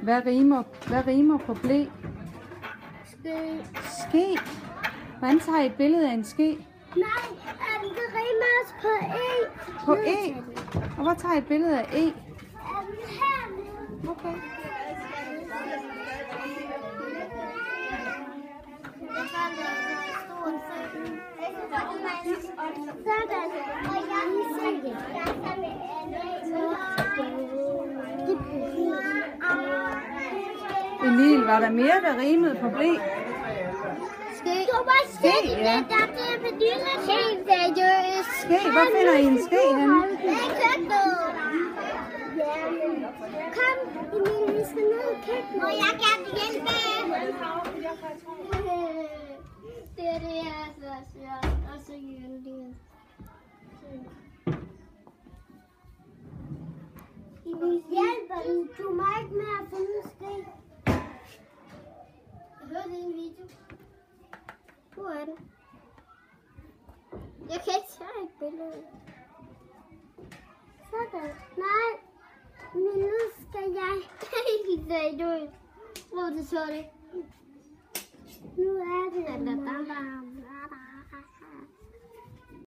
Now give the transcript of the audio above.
Hvad rimer på ble? Ske. Ske. Hvordan tager I et billede af en ske? Nej, det rimer også på E. På E. Og hvor tager I et billede af E? Her. Okay. Emil, var der mere, der rimede på ble? Ske. Ske, ja. Ske, hvor finder I en ske henne? Kom, Emil, vi skal ned i køkkenet. Må jeg gerne hjælpe? Det er så svært. Og så hjælpe. Emil, hjælper du mig ikke med at finde en ske? Jeg hørte en video. Hvor er den? Jeg kan ikke tage et billede. Sådan. Nej. Men nu skal jeg helt sætte ud. Hvor du så det. Nu er det.